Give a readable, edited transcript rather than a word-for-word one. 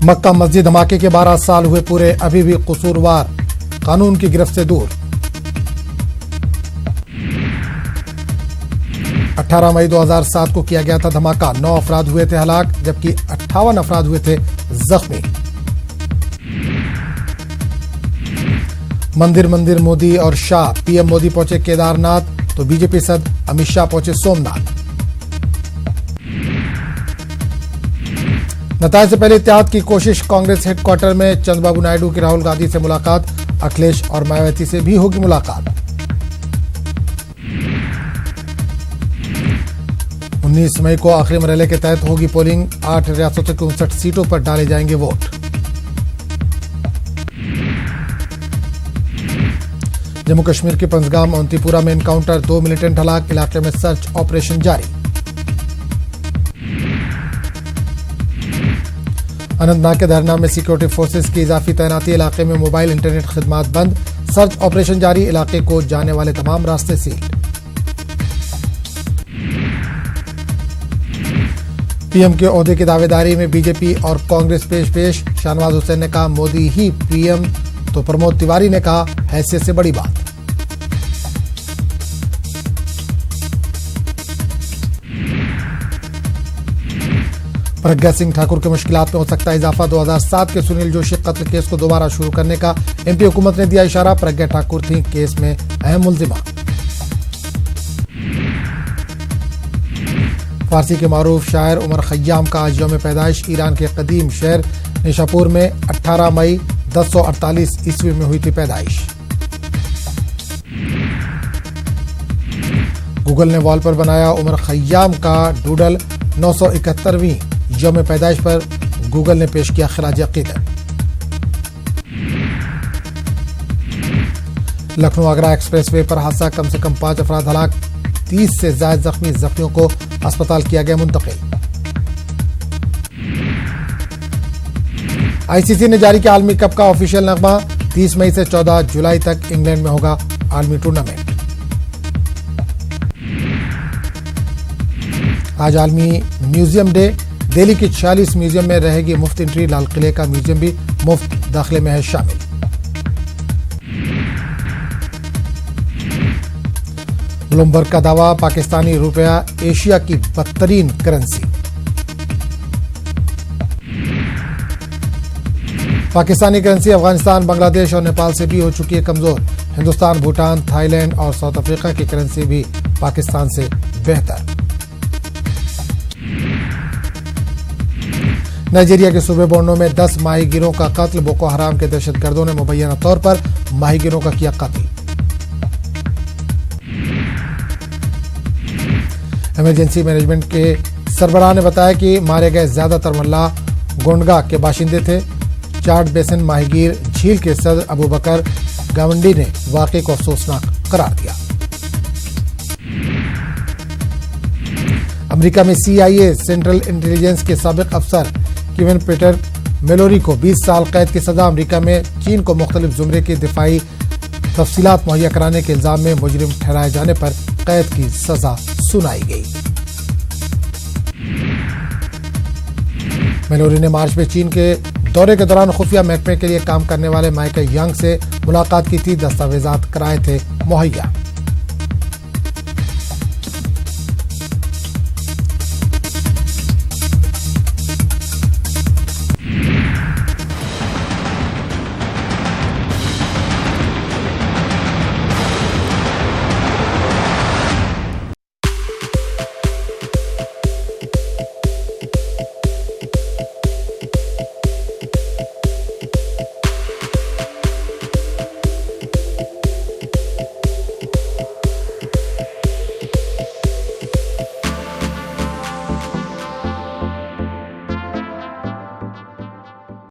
मक्का मस्जिद धमाके के 12 साल हुए पूरे, अभी भी कसूरवार कानून की गिरफ्त से दूर। 18 मई 2007 को किया गया था धमाका, 9 अफराद हुए थे हलाक जबकि 58 अफराद हुए थे जख्मी। मंदिर मोदी और शाह, पीएम मोदी पहुंचे केदारनाथ तो बीजेपी सद अमित शाह पहुंचे सोमनाथ। नताए से पहले इत्तेहाद की कोशिश, कांग्रेस हेडक्वार्टर में चंद्रबाबू नायडू की राहुल गांधी से मुलाकात, अखिलेश और मायावती से भी होगी मुलाकात। 19 मई को आखिरी मरहले के तहत होगी पोलिंग, 8 रियासतों की 59 सीटों पर डाले जाएंगे वोट। जम्मू कश्मीर के पंजगाम अवंतीपुरा में एनकाउंटर, 2 मिलिटेंट हलाक, इलाके में सर्च ऑपरेशन जारी। अनंतनाग के धरना में सिक्योरिटी फोर्सेस की इजाफी तैनाती, इलाके में मोबाइल इंटरनेट खिदमात बंद, सर्च ऑपरेशन जारी, इलाके को जाने वाले तमाम रास्ते सील। पीएम के ओहदे की दावेदारी में बीजेपी और कांग्रेस पेश, शाहनवाज हुसैन ने कहा मोदी ही पीएम तो प्रमोद तिवारी ने कहा हैसियत से बड़ी बात। प्रज्ञा सिंह ठाकुर के मुश्किलात में हो सकता है इजाफा, 2007 के सुनील जोशी कत्ल केस को दोबारा शुरू करने का एमपी हुकूमत ने दिया इशारा, प्रज्ञा ठाकुर थी केस में अहम मुल्जिमा। फारसी के मारूफ शायर उमर खय्याम का आज यौम पैदाइश, ईरान के कदीम शहर निशापुर में 18 मई 1048 ईस्वी में हुई थी पैदाइश। गूगल ने वॉल पर बनाया उमर खय्याम का डूडल, 971वीं यौम पैदाइश पर गूगल ने पेश किया खिराज अकीदत। लखनऊ आगरा एक्सप्रेसवे पर हादसा, कम से कम 5 अफराद हलाक, 30 से ज्यादा जख्मियों को अस्पताल किया गया मुंतकिल। आईसीसी ने जारी किया आलमी कप का ऑफिशियल नगमा, 30 मई से 14 जुलाई तक इंग्लैंड में होगा आलमी टूर्नामेंट। आज आलमी म्यूजियम डे, दिल्ली की 46 म्यूजियम में रहेगी मुफ्त एंट्री, लाल किले का म्यूजियम भी मुफ्त दाखिले में है शामिल। ब्लूमबर्ग का दावा, पाकिस्तानी रुपया एशिया की बदतरीन करेंसी। पाकिस्तानी करेंसी अफगानिस्तान, बांग्लादेश और नेपाल से भी हो चुकी है कमजोर। हिंदुस्तान, भूटान, थाईलैंड और साउथ अफ्रीका की करेंसी भी पाकिस्तान से बेहतर। नाइजीरिया के सूबे बोर्नो में 10 माहीगिरों का कत्ल, बोको हराम के दहशतगर्दों ने मुबैना तौर पर माहीगिरों का किया कत्ल। इमरजेंसी मैनेजमेंट के सरबराह ने बताया कि मारे गए ज्यादातर मल्ला गोंडगा के बाशिंदे थे। चार्ट बेसिन माहीगीर झील के सदर अबू बकर गावंडी ने वाकये को अफसोसनाक करार दिया। अमेरिका में CIA सेंट्रल इंटेलिजेंस के साबिक अफसर केविन पीटर मेलोरी को 20 साल कैद की सजा। अमेरिका में चीन को मुख्तलिफ जुमरे की दिफाई तफसीलात मुहैया कराने के इल्जाम में मुजरिम ठहराए जाने पर कैद की सजा सुनाई गई। मेलोरी ने मार्च में चीन के दौरे के दौरान खुफिया महकमे के लिए काम करने वाले माइकल यंग से मुलाकात की थी, दस्तावेजात कराए थे मुहैया।